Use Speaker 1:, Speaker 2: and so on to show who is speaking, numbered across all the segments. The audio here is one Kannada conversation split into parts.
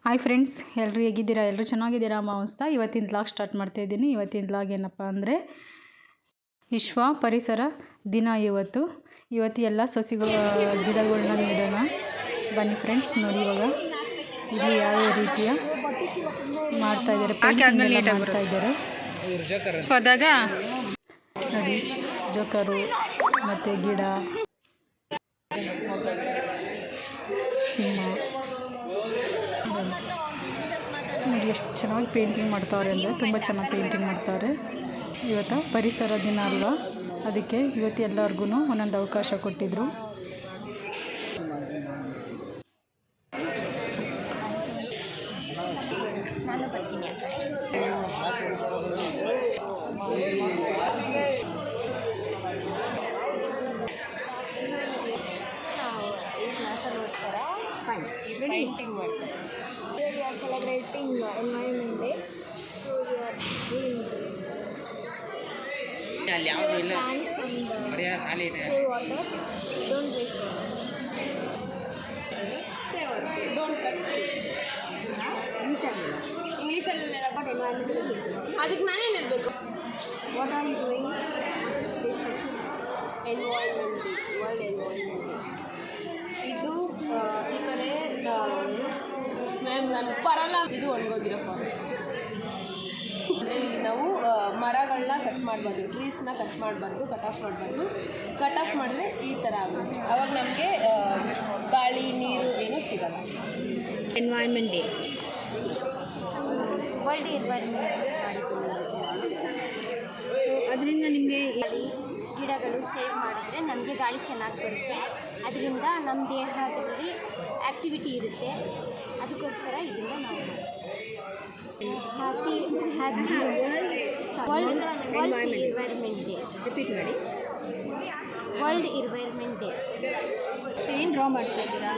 Speaker 1: ಹಾಯ್ ಫ್ರೆಂಡ್ಸ್, ಎಲ್ಲರೂ ಹೇಗಿದ್ದೀರಾ? ಎಲ್ಲರೂ ಚೆನ್ನಾಗಿದ್ದೀರಾ ಮಾವಸ್ತಾ. ಇವತ್ತಿನ ವ್ಲಾಗ್ ಸ್ಟಾರ್ಟ್ ಮಾಡ್ತಾಯಿದ್ದೀನಿ. ಇವತ್ತಿನ ವ್ಲಾಗ್ ಏನಪ್ಪ ಅಂದರೆ ವಿಶ್ವ ಪರಿಸರ ದಿನ. ಇವತ್ತು ಎಲ್ಲ ಸಸಿಗಳು ಗಿಡಗಳನ್ನ ನೆಡೋಣ ಬನ್ನಿ ಫ್ರೆಂಡ್ಸ್. ನೋಡಿ ಇವಾಗ ಇಲ್ಲಿ ಯಾವ ರೀತಿಯ ಮಾಡ್ತಾಯಿದ್ದಾರೆ, ಮಾಡ್ತಾಯಿದ್ದಾರೆ ನೋಡಿ, ಜೋಕರು ಮತ್ತು ಗಿಡ, ಸಿಂಹ ನೋಡಿ ಎಷ್ಟು ಚೆನ್ನಾಗಿ ಪೇಂಟಿಂಗ್ ಮಾಡ್ತಾವ್ರೆ ಅಂದರೆ ತುಂಬ ಚೆನ್ನಾಗಿ ಪೇಂಟಿಂಗ್ ಮಾಡ್ತಾವ್ರೆ. ಇವತ್ತು ಪರಿಸರ ದಿನ ಅಲ್ವಾ, ಅದಕ್ಕೆ ಇವತ್ತು ಎಲ್ಲರಿಗೂ ಒಂದೊಂದು ಅವಕಾಶ ಕೊಟ್ಟಿದ್ದರು.
Speaker 2: Painting ಮಾಡ್ತಾರೆ. We are celebrating Environment Day. So we are doing plants and save water. Don't waste water. Save water. Don't cut trees. English ಅಲ್ಲಿ environmental day. ಅದಕ್ಕೆ ನಾನು ಏನು ಹೇಳಬೇಕು? What are you doing? Environment Day. World Environment Day. ಇದು ಈ ಕಡೆ ಮ್ಯಾಮ್ ನಾನು ಬರಲ್ಲ. ಇದು ಒಣಗೋಗಿರೋ ಫಾರೆಸ್ಟ್. ಅಂದರೆ ನಾವು ಮರಗಳನ್ನ ಕಟ್ ಮಾಡಬಾರ್ದು, ಟ್ರೀಸ್ನ ಕಟ್ ಮಾಡಬಾರ್ದು, ಕಟ್ ಆಫ್ ಮಾಡಬಾರ್ದು. ಕಟ್ ಆಫ್ ಮಾಡಿದ್ರೆ ಈ ಥರ ಆಗುತ್ತೆ. ಅವಾಗ ನಮಗೆ ಗಾಳಿ ನೀರು ಏನೂ ಸಿಗಲ್ಲ. Environment day, world environment day. So ಅದರಿಂದ ನಿಮಗೆ ಗಿಡಗಳು ಸೇವ್ ಮಾಡಿದ್ರೆ ನಮಗೆ ಗಾಳಿ ಚೆನ್ನಾಗಿ ಬರುತ್ತೆ. ಅದರಿಂದ ನಮ್ಮ ದೇಹದಲ್ಲಿ ಆ್ಯಕ್ಟಿವಿಟಿ ಇರುತ್ತೆ. ಅದಕ್ಕೋಸ್ಕರ ಇದನ್ನು ನಾವು happy world environment day. Repeat ಮಾಡಿ, ವರ್ಲ್ಡ್ ಎನ್ವೈರ್ಮೆಂಟ್ ಡೇ. ಸೊ ಏನು ಡ್ರಾ ಮಾಡ್ತಾ ಇದ್ದೀರಾ?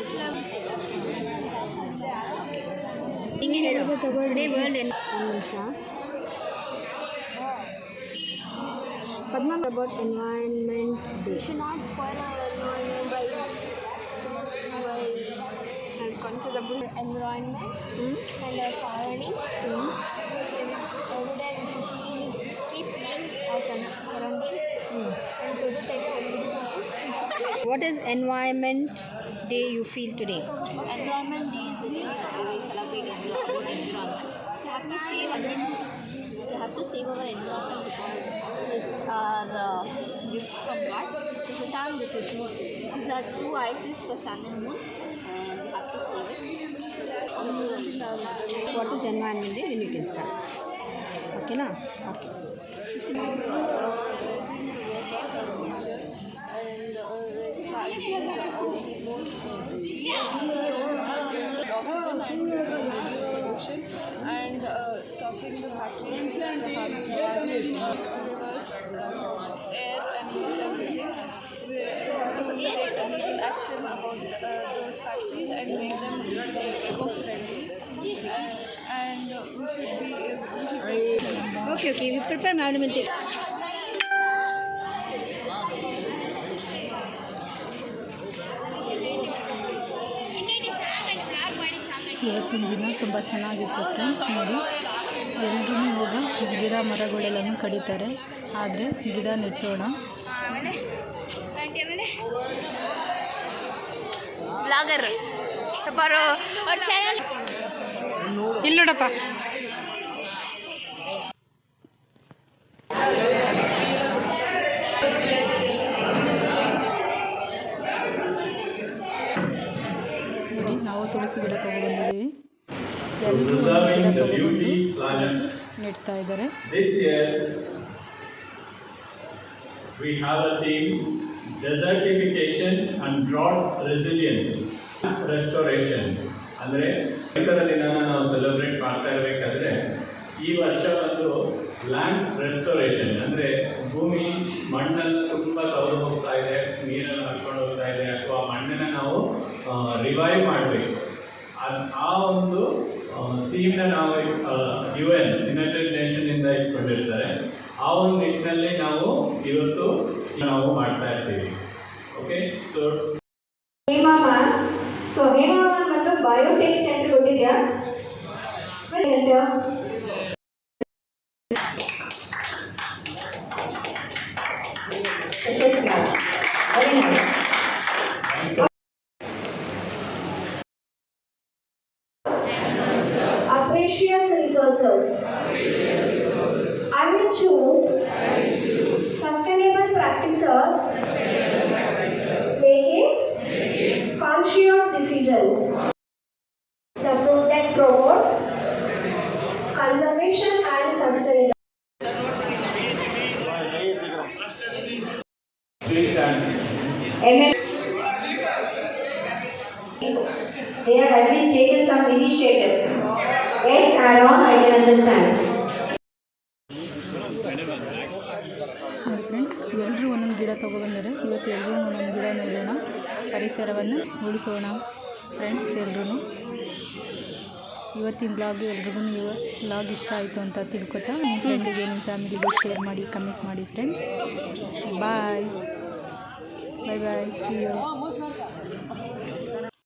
Speaker 2: ಹಿಂಗೆ ಹೇಳೋದು ತಗೊಳ್ಳಿ. ವರ್ಲ್ಡ್ ನಿಮಿಷ Padma about Environment Day. We should not spoil our environment by considerable environment and our surroundings. Every day we should keep clean our surroundings and protect. What is Environment Day you feel today? Environment Day is a day we celebrate about environment. We have to save our environment because it's our gift from God. This is sun, this is moon. These are two axes for sun and moon, and we have to save it. What is Environment Day? Then you can start. Okay, na? Okay.
Speaker 3: And stopping the factories and rivers, air and everything. We have to take a legal action about those factories and make them eco-friendly. And we should be
Speaker 2: Okay, we prepare environment.
Speaker 1: ಇವತ್ತಿನ ದಿನ ತುಂಬ ಚೆನ್ನಾಗಿತ್ತು ಫ್ರೆಂಡ್ಸ್. ನೋಡಿ, ಎಲ್ಲರೂ ಹೋಗಿ ಗಿಡ ಮರಗಳೆಲ್ಲನೂ ಕಡಿತಾರೆ, ಆದರೆ ಗಿಡ ನೆಟ್ಟೋಣ.
Speaker 2: ಬ್ಲಾಗರ್
Speaker 1: ಇಲ್ಲಿ ನೋಡಪ್ಪ. ನೋಡಿ, ನಾವು ತುಳಸಿ ಗಿಡ ತಗೊಂಡ್ಬಂದಿದ್ದೀವಿ. ಎಲ್ಲರೂ ಗಿಡ ತಗೊಂಡು ನೆಡ್ತಾ ಇದ್ದಾರೆ.
Speaker 4: We have a theme: desertification and drought resilience, restoration. ಅಂದರೆ ಪರಿಸರ ದಿನನ ನಾವು ಸೆಲೆಬ್ರೇಟ್ ಮಾಡ್ತಾ ಇರಬೇಕಾದ್ರೆ ಈ ವರ್ಷ ಒಂದು ಲ್ಯಾಂಡ್ ರೆಸ್ಟೋರೇಷನ್, ಅಂದರೆ ಭೂಮಿ ಮಣ್ಣನ್ನು ತುಂಬ ಸವದು ಹೋಗ್ತಾ ಇದೆ, ನೀರನ್ನು ಹರ್ಕೊಂಡು ಹೋಗ್ತಾ ಇದೆ, ಅಥವಾ ಮಣ್ಣನ್ನು ನಾವು ರಿವೈವ್ ಮಾಡಬೇಕು. ಆ ಒಂದು ಥೀಮ್ನ ನಾವು UN ಯುನೈಟೆಡ್ ನೇಷನ್ನಿಂದ ಇಟ್ಕೊಂಡಿರ್ತಾರೆ. ಆ ಒಂದು ನಿಟ್ಟಿನಲ್ಲಿ ನಾವು ಇವತ್ತು ಮಾಡ್ತಾ ಇರ್ತೀವಿ. ಓಕೆ, ಸೊ
Speaker 2: ಹೇಮಾ ಮ್ಯಾಮ್ ಬಂದು ಬಯೋಟೆಕ್ ಸೆಂಟರ್ ಗೊತ್ತಿದೆಯಾ?
Speaker 5: Very nice. Precious resources. I will choose sustainable practices, making conscious decisions that promote conservation and sustainability.
Speaker 4: Please stand.
Speaker 5: They have at least taken some initiatives. Yes, Aaron, I can understand.
Speaker 1: ನೋಡಿ ಫ್ರೆಂಡ್ಸ್, ಎಲ್ಲರೂ ಒಂದೊಂದು ಗಿಡ ತೊಗೊಬಂದರೆ ಇವತ್ತು ಎಲ್ಲರೂ ಒಂದೊಂದು ಗಿಡ ನೆಡೋಣ, ಪರಿಸರವನ್ನು ಉಳಿಸೋಣ ಫ್ರೆಂಡ್ಸ್. ಎಲ್ಲರೂ ಇವತ್ತಿನ ಬ್ಲಾಗ್ ಎಲ್ರಿಗೂ ಬ್ಲಾಗ್ ಇಷ್ಟ ಆಯಿತು ಅಂತ ತಿಳ್ಕೊತಾ ನಿಮ್ಮ ಫ್ರೆಂಡಿಗೆ ನಿಮ್ಮ ಫ್ಯಾಮಿಲಿಗೆ ಶೇರ್ ಮಾಡಿ, ಕಮೆಂಟ್ ಮಾಡಿ friends. Bye bye bye, see you.